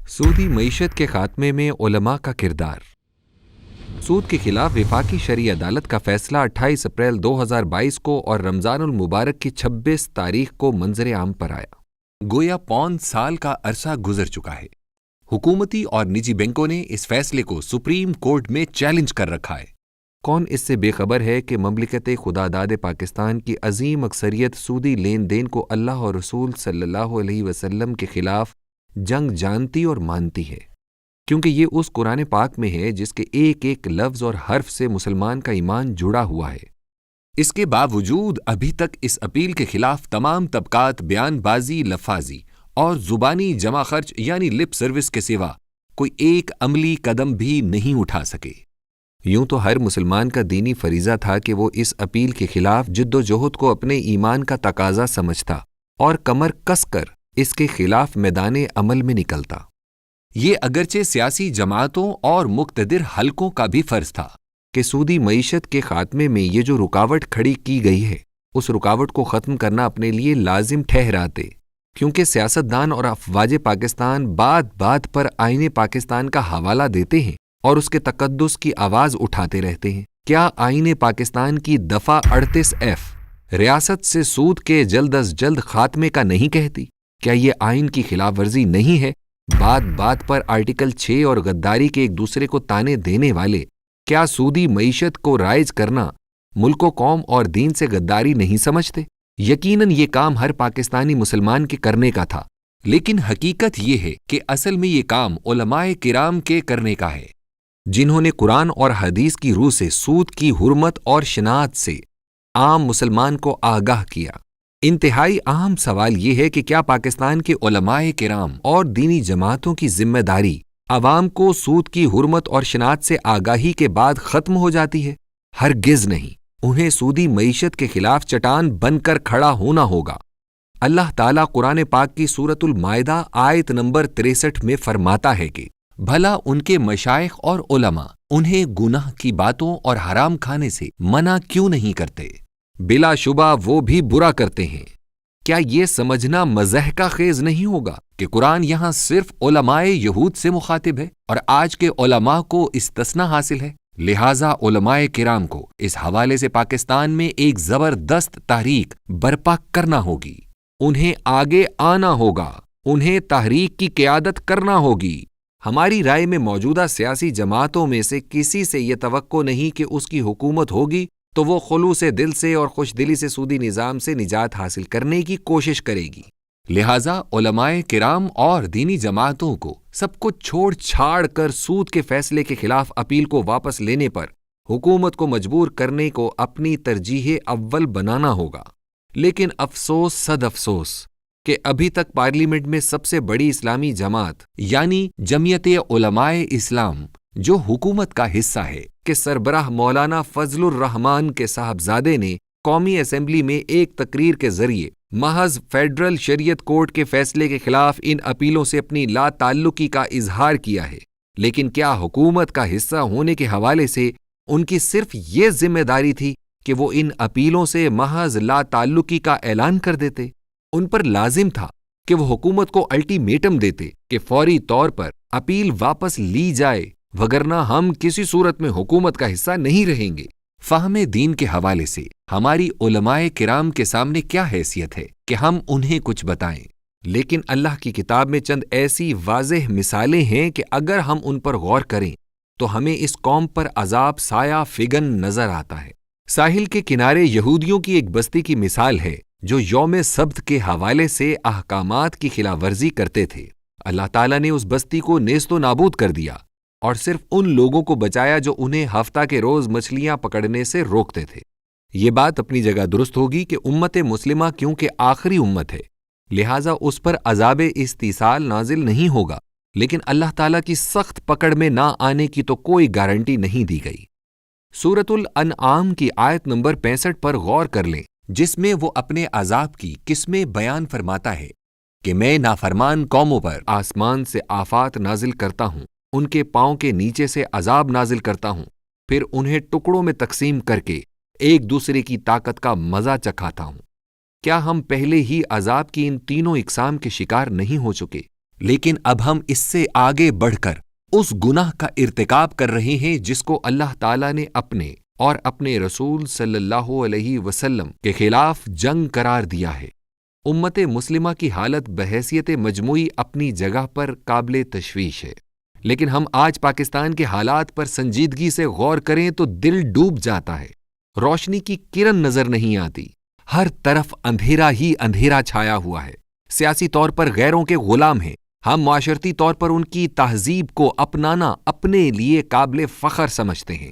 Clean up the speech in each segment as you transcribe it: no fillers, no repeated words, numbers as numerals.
سودی معیشت کے خاتمے میں علماء کا کردار۔ سود کے خلاف وفاقی شرعی عدالت کا فیصلہ 28 اپریل 2022 کو اور رمضان المبارک کی 26 تاریخ کو منظر عام پر آیا۔ گویا 5 سال کا عرصہ گزر چکا ہے۔ حکومتی اور نجی بینکوں نے اس فیصلے کو سپریم کورٹ میں چیلنج کر رکھا ہے۔ کون اس سے بے خبر ہے کہ مملکت خداداد پاکستان کی عظیم اکثریت سودی لین دین کو اللہ اور رسول صلی اللہ علیہ وسلم کے خلاف جنگ جانتی اور مانتی ہے، کیونکہ یہ اس قرآن پاک میں ہے جس کے ایک ایک لفظ اور حرف سے مسلمان کا ایمان جڑا ہوا ہے۔ اس کے باوجود ابھی تک اس اپیل کے خلاف تمام طبقات بیان بازی، لفاظی اور زبانی جمع خرچ یعنی لپ سروس کے سوا کوئی ایک عملی قدم بھی نہیں اٹھا سکے۔ یوں تو ہر مسلمان کا دینی فریضہ تھا کہ وہ اس اپیل کے خلاف جد و جہد کو اپنے ایمان کا تقاضا سمجھتا اور کمر کس کر اس کے خلاف میدان عمل میں نکلتا۔ یہ اگرچہ سیاسی جماعتوں اور مقتدر حلقوں کا بھی فرض تھا کہ سودی معیشت کے خاتمے میں یہ جو رکاوٹ کھڑی کی گئی ہے اس رکاوٹ کو ختم کرنا اپنے لیے لازم ٹھہراتے، کیونکہ سیاستدان اور افواج پاکستان بات بات پر آئین پاکستان کا حوالہ دیتے ہیں اور اس کے تقدس کی آواز اٹھاتے رہتے ہیں۔ کیا آئین پاکستان کی دفعہ 38F ریاست سے سود کے جلد از جلد خاتمے کا نہیں کہتی؟ کیا یہ آئین کی خلاف ورزی نہیں ہے؟ بات بات پر آرٹیکل 6 اور غداری کے ایک دوسرے کو تانے دینے والے کیا سودی معیشت کو رائج کرنا ملک و قوم اور دین سے غداری نہیں سمجھتے؟ یقیناً یہ کام ہر پاکستانی مسلمان کے کرنے کا تھا، لیکن حقیقت یہ ہے کہ اصل میں یہ کام علماء کرام کے کرنے کا ہے، جنہوں نے قرآن اور حدیث کی روح سے سود کی حرمت اور شناعت سے عام مسلمان کو آگاہ کیا۔ انتہائی اہم سوال یہ ہے کہ کیا پاکستان کے علماء کرام اور دینی جماعتوں کی ذمہ داری عوام کو سود کی حرمت اور شناعت سے آگاہی کے بعد ختم ہو جاتی ہے؟ ہرگز نہیں، انہیں سودی معیشت کے خلاف چٹان بن کر کھڑا ہونا ہوگا۔ اللہ تعالیٰ قرآن پاک کی سورۃ المائدہ آیت نمبر 63 میں فرماتا ہے کہ بھلا ان کے مشائخ اور علماء انہیں گناہ کی باتوں اور حرام کھانے سے منع کیوں نہیں کرتے؟ بلا شبہ وہ بھی برا کرتے ہیں۔ کیا یہ سمجھنا مضحکہ خیز نہیں ہوگا کہ قرآن یہاں صرف علماء یہود سے مخاطب ہے اور آج کے علماء کو استثناء حاصل ہے؟ لہٰذا علماء کرام کو اس حوالے سے پاکستان میں ایک زبردست تحریک برپا کرنا ہوگی، انہیں آگے آنا ہوگا، انہیں تحریک کی قیادت کرنا ہوگی۔ ہماری رائے میں موجودہ سیاسی جماعتوں میں سے کسی سے یہ توقع نہیں کہ اس کی حکومت ہوگی تو وہ خلوص دل سے اور خوش دلی سے سودی نظام سے نجات حاصل کرنے کی کوشش کرے گی۔ لہٰذا علماء کرام اور دینی جماعتوں کو سب کچھ چھوڑ چھاڑ کر سود کے فیصلے کے خلاف اپیل کو واپس لینے پر حکومت کو مجبور کرنے کو اپنی ترجیح اول بنانا ہوگا۔ لیکن افسوس صد افسوس کہ ابھی تک پارلیمنٹ میں سب سے بڑی اسلامی جماعت یعنی جمعیت علماء اسلام جو حکومت کا حصہ ہے کہ سربراہ مولانا فضل الرحمان کے صاحبزادے نے قومی اسمبلی میں ایک تقریر کے ذریعے محض فیڈرل شریعت کورٹ کے فیصلے کے خلاف ان اپیلوں سے اپنی لا تعلقی کا اظہار کیا ہے، لیکن کیا حکومت کا حصہ ہونے کے حوالے سے ان کی صرف یہ ذمہ داری تھی کہ وہ ان اپیلوں سے محض لا تعلقی کا اعلان کر دیتے؟ ان پر لازم تھا کہ وہ حکومت کو الٹیمیٹم دیتے کہ فوری طور پر اپیل واپس لی جائے، وگرنہ ہم کسی صورت میں حکومت کا حصہ نہیں رہیں گے۔ فہم دین کے حوالے سے ہماری علماء کرام کے سامنے کیا حیثیت ہے کہ ہم انہیں کچھ بتائیں، لیکن اللہ کی کتاب میں چند ایسی واضح مثالیں ہیں کہ اگر ہم ان پر غور کریں تو ہمیں اس قوم پر عذاب سایہ فگن نظر آتا ہے۔ ساحل کے کنارے یہودیوں کی ایک بستی کی مثال ہے جو یوم سبت کے حوالے سے احکامات کی خلاف ورزی کرتے تھے۔ اللہ تعالیٰ نے اس بستی کو نیست و نابود کر دیا اور صرف ان لوگوں کو بچایا جو انہیں ہفتہ کے روز مچھلیاں پکڑنے سے روکتے تھے۔ یہ بات اپنی جگہ درست ہوگی کہ امت مسلمہ کیونکہ آخری امت ہے لہٰذا اس پر عذاب استیصال نازل نہیں ہوگا، لیکن اللہ تعالیٰ کی سخت پکڑ میں نہ آنے کی تو کوئی گارنٹی نہیں دی گئی۔ سورۃ الانعام کی آیت نمبر 65 پر غور کر لیں، جس میں وہ اپنے عذاب کی قسمیں بیان فرماتا ہے کہ میں نافرمان قوموں پر آسمان سے آفات نازل کرتا ہوں، ان کے پاؤں کے نیچے سے عذاب نازل کرتا ہوں، پھر انہیں ٹکڑوں میں تقسیم کر کے ایک دوسرے کی طاقت کا مزہ چکھاتا ہوں۔ کیا ہم پہلے ہی عذاب کی ان تینوں اقسام کے شکار نہیں ہو چکے؟ لیکن اب ہم اس سے آگے بڑھ کر اس گناہ کا ارتکاب کر رہے ہیں جس کو اللہ تعالیٰ نے اپنے اور اپنے رسول صلی اللہ علیہ وسلم کے خلاف جنگ قرار دیا ہے۔ امت مسلمہ کی حالت بحیثیت مجموعی اپنی جگہ پر قابل تشویش ہے، لیکن ہم آج پاکستان کے حالات پر سنجیدگی سے غور کریں تو دل ڈوب جاتا ہے۔ روشنی کی کرن نظر نہیں آتی، ہر طرف اندھیرا ہی اندھیرا چھایا ہوا ہے۔ سیاسی طور پر غیروں کے غلام ہیں، ہم معاشرتی طور پر ان کی تہذیب کو اپنانا اپنے لیے قابل فخر سمجھتے ہیں،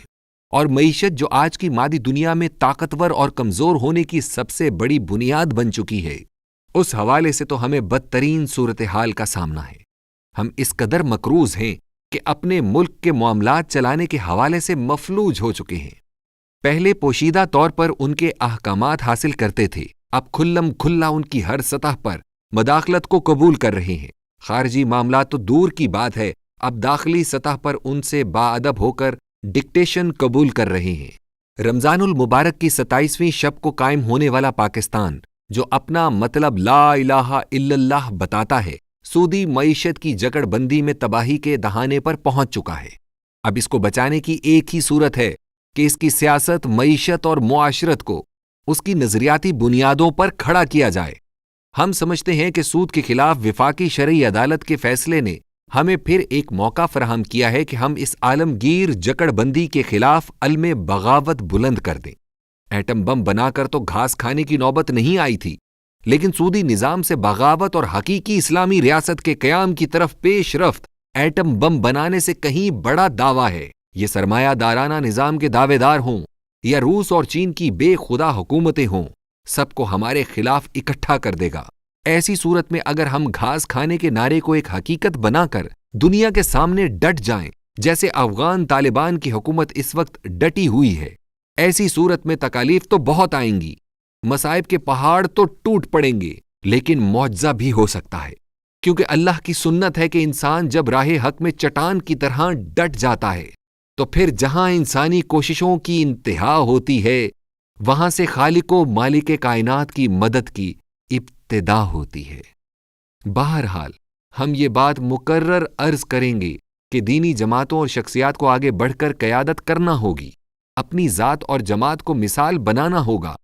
اور معیشت جو آج کی مادی دنیا میں طاقتور اور کمزور ہونے کی سب سے بڑی بنیاد بن چکی ہے، اس حوالے سے تو ہمیں بدترین صورتحال کا سامنا ہے۔ ہم اس قدر مقروض ہیں کہ اپنے ملک کے معاملات چلانے کے حوالے سے مفلوج ہو چکے ہیں۔ پہلے پوشیدہ طور پر ان کے احکامات حاصل کرتے تھے، اب کھلم کھلا ان کی ہر سطح پر مداخلت کو قبول کر رہے ہیں۔ خارجی معاملات تو دور کی بات ہے، اب داخلی سطح پر ان سے باادب ہو کر ڈکٹیشن قبول کر رہے ہیں۔ رمضان المبارک کی 27ویں شب کو قائم ہونے والا پاکستان، جو اپنا مطلب لا الہ الا اللہ بتاتا ہے، سودی معیشت کی جکڑ بندی میں تباہی کے دہانے پر پہنچ چکا ہے۔ اب اس کو بچانے کی ایک ہی صورت ہے کہ اس کی سیاست، معیشت اور معاشرت کو اس کی نظریاتی بنیادوں پر کھڑا کیا جائے۔ ہم سمجھتے ہیں کہ سود کے خلاف وفاقی شرعی عدالت کے فیصلے نے ہمیں پھر ایک موقع فراہم کیا ہے کہ ہم اس عالمگیر جکڑ بندی کے خلاف علم بغاوت بلند کر دیں۔ ایٹم بم بنا کر تو گھاس کھانے کی نوبت نہیں آئی تھی، لیکن سودی نظام سے بغاوت اور حقیقی اسلامی ریاست کے قیام کی طرف پیش رفت ایٹم بم بنانے سے کہیں بڑا دعویٰ ہے۔ یہ سرمایہ دارانہ نظام کے دعوے دار ہوں یا روس اور چین کی بے خدا حکومتیں ہوں، سب کو ہمارے خلاف اکٹھا کر دے گا۔ ایسی صورت میں اگر ہم گھاس کھانے کے نعرے کو ایک حقیقت بنا کر دنیا کے سامنے ڈٹ جائیں، جیسے افغان طالبان کی حکومت اس وقت ڈٹی ہوئی ہے، ایسی صورت میں تکالیف تو بہت آئیں گی، مصائب کے پہاڑ تو ٹوٹ پڑیں گے، لیکن معجزہ بھی ہو سکتا ہے، کیونکہ اللہ کی سنت ہے کہ انسان جب راہ حق میں چٹان کی طرح ڈٹ جاتا ہے تو پھر جہاں انسانی کوششوں کی انتہا ہوتی ہے، وہاں سے خالق و مالک کائنات کی مدد کی ابتدا ہوتی ہے۔ بہرحال ہم یہ بات مکرر عرض کریں گے کہ دینی جماعتوں اور شخصیات کو آگے بڑھ کر قیادت کرنا ہوگی، اپنی ذات اور جماعت کو مثال بنانا ہوگا،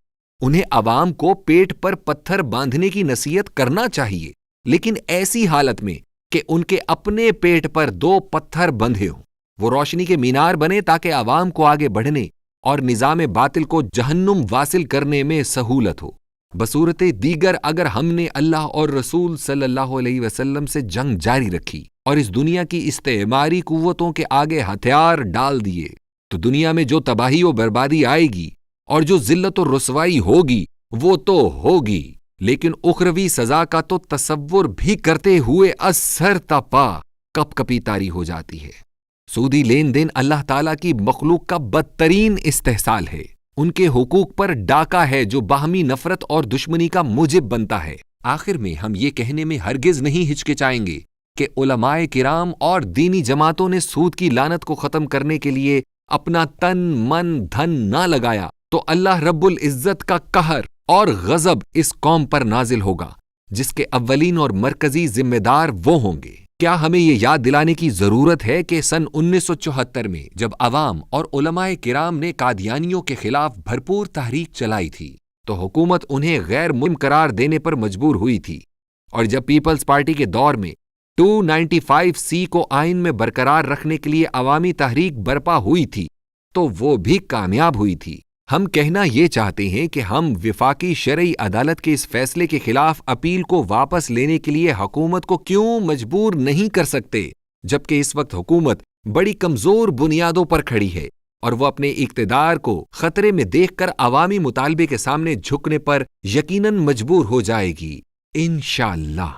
انہیں عوام کو پیٹ پر پتھر باندھنے کی نصیحت کرنا چاہیے، لیکن ایسی حالت میں کہ ان کے اپنے پیٹ پر 2 پتھر بندھے ہوں، وہ روشنی کے مینار بنے تاکہ عوام کو آگے بڑھنے اور نظام باطل کو جہنم واصل کرنے میں سہولت ہو۔ بصورت دیگر اگر ہم نے اللہ اور رسول صلی اللہ علیہ وسلم سے جنگ جاری رکھی اور اس دنیا کی استعماری قوتوں کے آگے ہتھیار ڈال دیے، تو دنیا میں جو تباہی و بربادی آئے گی اور جو ذلت و رسوائی ہوگی وہ تو ہوگی، لیکن اخروی سزا کا تو تصور بھی کرتے ہوئے از سر تا پا کپ کپی طاری ہو جاتی ہے۔ سودی لین دین اللہ تعالیٰ کی مخلوق کا بدترین استحصال ہے، ان کے حقوق پر ڈاکہ ہے جو باہمی نفرت اور دشمنی کا موجب بنتا ہے۔ آخر میں ہم یہ کہنے میں ہرگز نہیں ہچکچائیں گے کہ علماء کرام اور دینی جماعتوں نے سود کی لعنت کو ختم کرنے کے لیے اپنا تن من دھن نہ لگایا تو اللہ رب العزت کا قہر اور غضب اس قوم پر نازل ہوگا، جس کے اولین اور مرکزی ذمہ دار وہ ہوں گے۔ کیا ہمیں یہ یاد دلانے کی ضرورت ہے کہ سن 1974 میں جب عوام اور علماء کرام نے قادیانیوں کے خلاف بھرپور تحریک چلائی تھی تو حکومت انہیں غیر ملزم قرار دینے پر مجبور ہوئی تھی، اور جب پیپلز پارٹی کے دور میں 295C کو آئین میں برقرار رکھنے کے لیے عوامی تحریک برپا ہوئی تھی تو وہ بھی کامیاب ہوئی تھی۔ ہم کہنا یہ چاہتے ہیں کہ ہم وفاقی شرعی عدالت کے اس فیصلے کے خلاف اپیل کو واپس لینے کے لیے حکومت کو کیوں مجبور نہیں کر سکتے، جبکہ اس وقت حکومت بڑی کمزور بنیادوں پر کھڑی ہے اور وہ اپنے اقتدار کو خطرے میں دیکھ کر عوامی مطالبے کے سامنے جھکنے پر یقیناً مجبور ہو جائے گی، انشاءاللہ۔